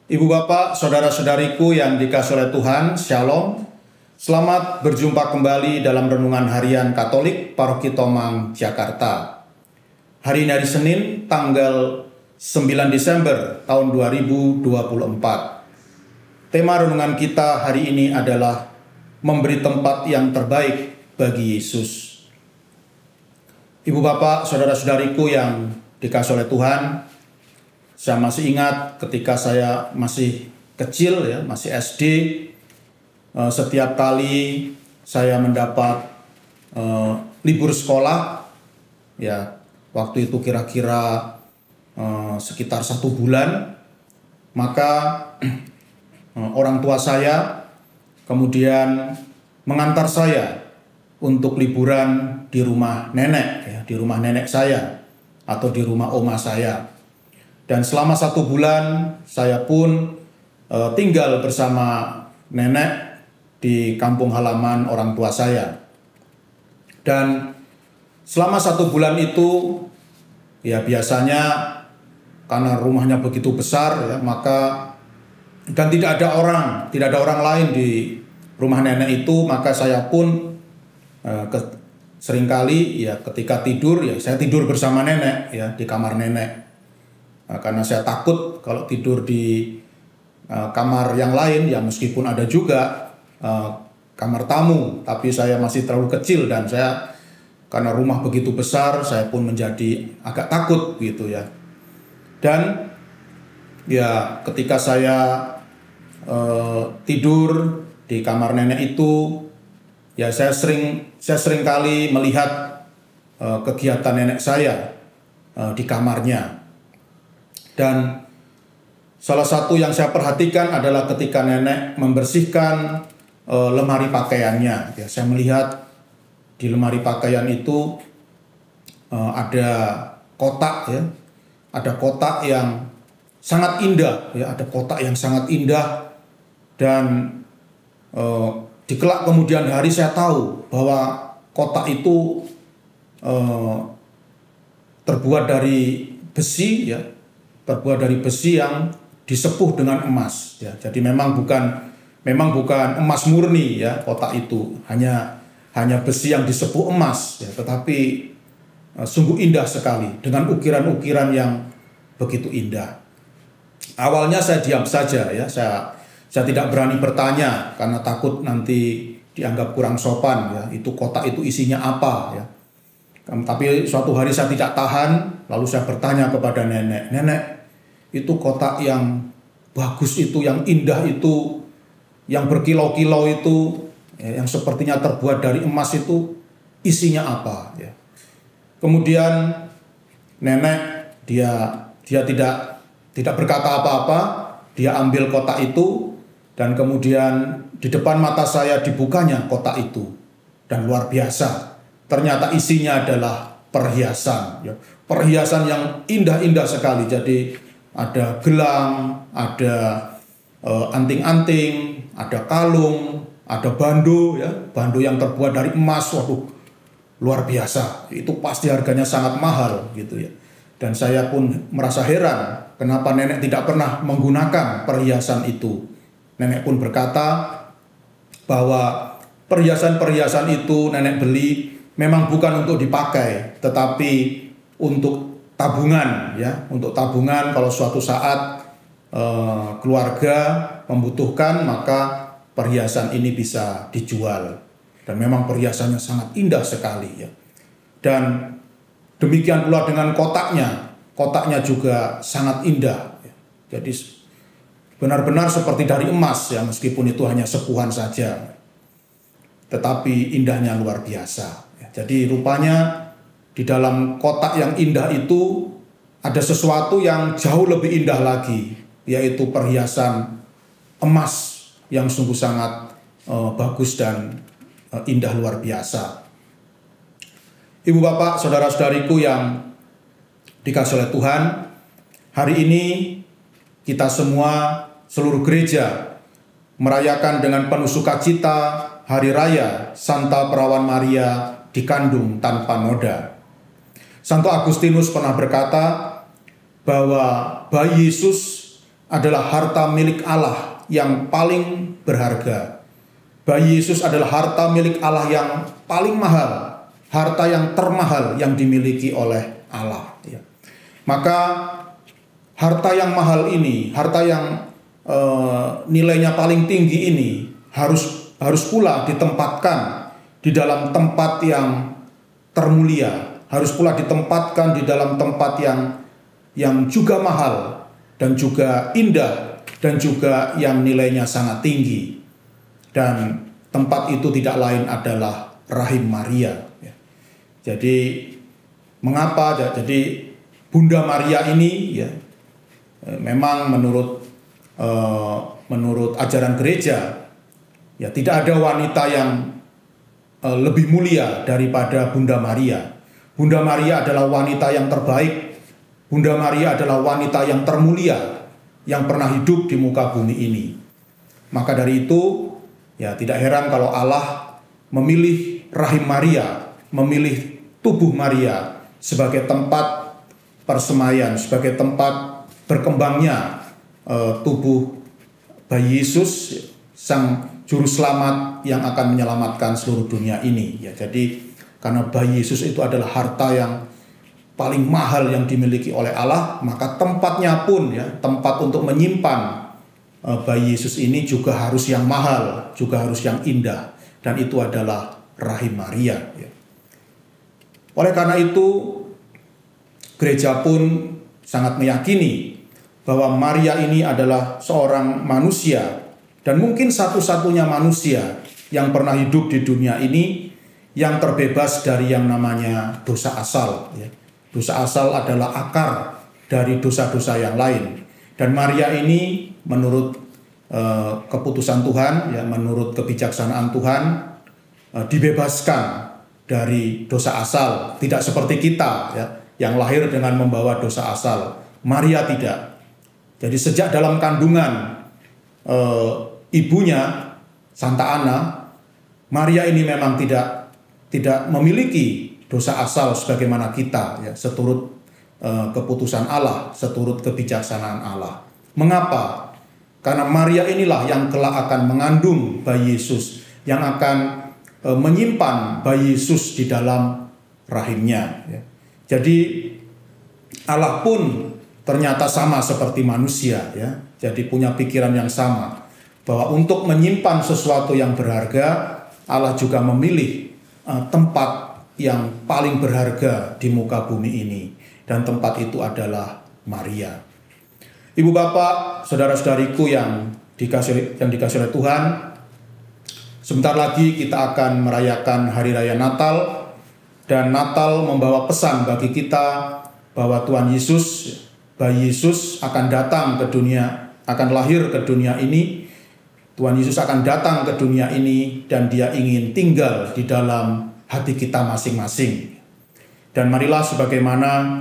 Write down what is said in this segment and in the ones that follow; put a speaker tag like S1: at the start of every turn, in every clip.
S1: Ibu bapak, saudara-saudariku yang dikasihi oleh Tuhan, Shalom. Selamat berjumpa kembali dalam Renungan Harian Katolik Paroki Tomang, Jakarta. Hari ini hari Senin, tanggal 9 Desember tahun 2024. Tema renungan kita hari ini adalah memberi tempat yang terbaik bagi Yesus. Ibu bapak, saudara-saudariku yang dikasihi oleh Tuhan, saya masih ingat ketika saya masih kecil, masih SD, setiap kali saya mendapat libur sekolah, waktu itu kira-kira sekitar 1 bulan, maka orang tua saya kemudian mengantar saya untuk liburan di rumah nenek, di rumah nenek saya atau di rumah oma saya. Dan selama 1 bulan saya pun tinggal bersama nenek di kampung halaman orang tua saya. Dan selama 1 bulan itu biasanya karena rumahnya begitu besar dan tidak ada orang lain di rumah nenek itu, maka saya pun seringkali ketika tidur saya tidur bersama nenek di kamar nenek. Karena saya takut kalau tidur di kamar yang lain, meskipun ada juga kamar tamu, tapi saya masih terlalu kecil dan karena rumah begitu besar, saya pun menjadi agak takut gitu ya. Dan ketika saya tidur di kamar nenek itu, saya sering kali melihat kegiatan nenek saya di kamarnya. Dan salah satu yang saya perhatikan adalah ketika nenek membersihkan lemari pakaiannya. Saya melihat di lemari pakaian itu ada kotak, ada kotak yang sangat indah, ada kotak yang sangat indah. Dan di kelak kemudian hari saya tahu bahwa kotak itu terbuat dari besi, terbuat dari besi yang disepuh dengan emas. Jadi memang bukan emas murni kotak itu, hanya besi yang disepuh emas, tetapi sungguh indah sekali dengan ukiran-ukiran yang begitu indah. Awalnya saya diam saja, saya tidak berani bertanya karena takut nanti dianggap kurang sopan, itu kotak itu isinya apa. Tapi suatu hari saya tidak tahan, lalu saya bertanya kepada nenek, "Nenek, itu kotak yang bagus itu, yang indah itu, yang berkilau-kilau itu, yang sepertinya terbuat dari emas itu, isinya apa?" Kemudian nenek dia tidak berkata apa-apa, dia ambil kotak itu dan kemudian di depan mata saya dibukanya kotak itu, dan luar biasa. Ternyata isinya adalah perhiasan, perhiasan yang indah-indah sekali. Jadi ada gelang, ada anting-anting, ada kalung, ada bando, bando yang terbuat dari emas. Waduh, luar biasa. Itu pasti harganya sangat mahal gitu ya. Dan saya pun merasa heran kenapa nenek tidak pernah menggunakan perhiasan itu. Nenek pun berkata bahwa perhiasan-perhiasan itu nenek beli memang bukan untuk dipakai, tetapi untuk tabungan, untuk tabungan kalau suatu saat keluarga membutuhkan, maka perhiasan ini bisa dijual. Dan memang perhiasannya sangat indah sekali. Dan demikian pula dengan kotaknya juga sangat indah. Jadi benar-benar seperti dari emas, meskipun itu hanya sepuhan saja, tetapi indahnya luar biasa. Jadi rupanya di dalam kotak yang indah itu ada sesuatu yang jauh lebih indah lagi, yaitu perhiasan emas yang sungguh sangat bagus dan indah luar biasa. Ibu bapak, saudara-saudariku yang dikasihi oleh Tuhan, hari ini kita semua, seluruh gereja, merayakan dengan penuh sukacita Hari Raya Santa Perawan Maria dikandung tanpa noda. Santo Agustinus pernah berkata bahwa bayi Yesus adalah harta milik Allah yang paling berharga. Bayi Yesus adalah harta milik Allah yang paling mahal, harta yang termahal yang dimiliki oleh Allah. Ya. Maka harta yang mahal ini, harta yang nilainya paling tinggi ini harus pula ditempatkan di dalam tempat yang termulia, harus pula ditempatkan di dalam tempat yang juga mahal dan juga indah dan juga yang nilainya sangat tinggi. Dan tempat itu tidak lain adalah rahim Maria. Jadi mengapa? Jadi Bunda Maria ini ya memang menurut ajaran gereja ya tidak ada wanita yang lebih mulia daripada Bunda Maria. Bunda Maria adalah wanita yang terbaik. Bunda Maria adalah wanita yang termulia yang pernah hidup di muka bumi ini. Maka dari itu ya tidak heran kalau Allah memilih rahim Maria, memilih tubuh Maria sebagai tempat persemaian, sebagai tempat berkembangnya tubuh bayi Yesus, sang juru selamat yang akan menyelamatkan seluruh dunia ini. Ya, jadi karena bayi Yesus itu adalah harta yang paling mahal yang dimiliki oleh Allah, maka tempatnya pun ya, tempat untuk menyimpan bayi Yesus ini juga harus yang mahal, juga harus yang indah, dan itu adalah rahim Maria. Ya. Oleh karena itu, gereja pun sangat meyakini bahwa Maria ini adalah seorang manusia dan mungkin satu-satunya manusia yang pernah hidup di dunia ini yang terbebas dari yang namanya dosa asal. Ya. Dosa asal adalah akar dari dosa-dosa yang lain. Dan Maria ini menurut keputusan Tuhan, ya, menurut kebijaksanaan Tuhan, dibebaskan dari dosa asal. Tidak seperti kita ya, yang lahir dengan membawa dosa asal. Maria tidak. Jadi sejak dalam kandungan ibunya, Santa Ana, Maria ini memang tidak memiliki dosa asal sebagaimana kita, ya, seturut keputusan Allah, seturut kebijaksanaan Allah. Mengapa? Karena Maria inilah yang kelak akan mengandung bayi Yesus, yang akan menyimpan bayi Yesus di dalam rahimnya. Ya. Jadi Allah pun ternyata sama seperti manusia, ya. Jadi punya pikiran yang sama bahwa untuk menyimpan sesuatu yang berharga, Allah juga memilih tempat yang paling berharga di muka bumi ini, dan tempat itu adalah Maria. Ibu bapak, saudara-saudariku yang dikasih oleh Tuhan, sebentar lagi kita akan merayakan Hari Raya Natal, dan Natal membawa pesan bagi kita bahwa Tuhan Yesus, bayi Yesus akan datang ke dunia, akan lahir ke dunia ini. Tuhan Yesus akan datang ke dunia ini dan Dia ingin tinggal di dalam hati kita masing-masing. Dan marilah sebagaimana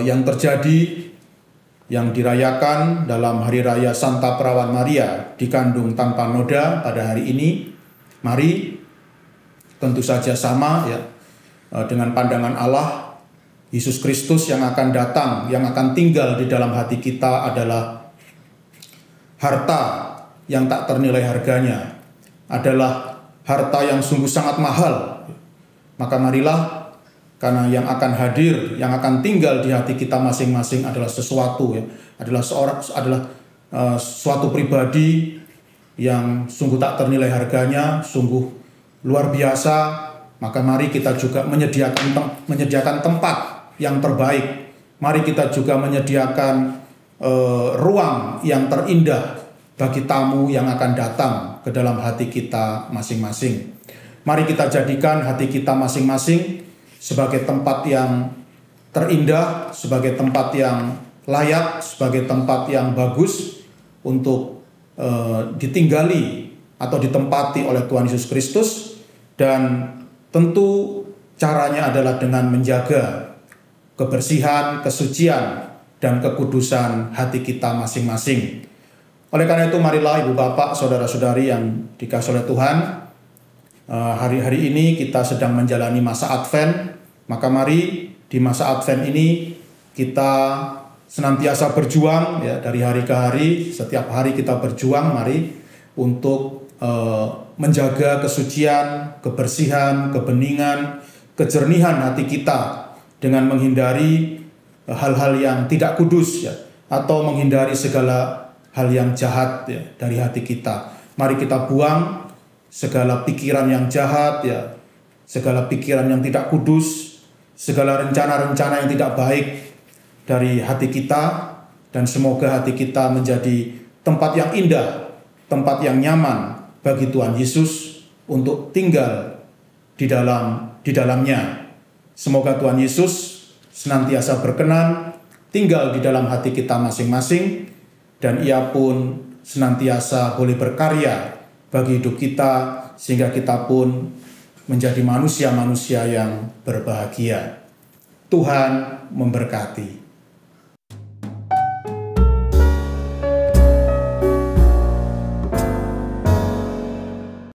S1: yang terjadi, yang dirayakan dalam Hari Raya Santa Perawan Maria dikandung tanpa noda pada hari ini, mari tentu saja sama ya dengan pandangan Allah. Yesus Kristus yang akan datang, yang akan tinggal di dalam hati kita adalah harta yang tak ternilai harganya, adalah harta yang sungguh sangat mahal. Maka marilah, karena yang akan hadir, yang akan tinggal di hati kita masing-masing adalah sesuatu ya, adalah suatu pribadi yang sungguh tak ternilai harganya, sungguh luar biasa. Maka mari kita juga menyediakan tempat yang terbaik. Mari kita juga menyediakan ruang yang terindah bagi tamu yang akan datang ke dalam hati kita masing-masing. Mari kita jadikan hati kita masing-masing sebagai tempat yang terindah, sebagai tempat yang layak, sebagai tempat yang bagus untuk ditinggali atau ditempati oleh Tuhan Yesus Kristus. Dan tentu caranya adalah dengan menjaga kebersihan, kesucian, dan kekudusan hati kita masing-masing. Oleh karena itu marilah ibu bapak, saudara-saudari yang dikasihi oleh Tuhan, hari-hari ini kita sedang menjalani masa Advent. Maka mari di masa Advent ini kita senantiasa berjuang ya dari hari ke hari. Setiap hari kita berjuang, mari untuk menjaga kesucian, kebersihan, kebeningan, kejernihan hati kita dengan menghindari hal-hal yang tidak kudus ya, atau menghindari segala hal yang jahat ya dari hati kita. Mari kita buang segala pikiran yang jahat ya, segala pikiran yang tidak kudus, segala rencana-rencana yang tidak baik dari hati kita, dan semoga hati kita menjadi tempat yang indah, tempat yang nyaman bagi Tuhan Yesus untuk tinggal di dalamnya. Semoga Tuhan Yesus senantiasa berkenan tinggal di dalam hati kita masing-masing, dan Ia pun senantiasa boleh berkarya bagi hidup kita, sehingga kita pun menjadi manusia-manusia yang berbahagia. Tuhan memberkati.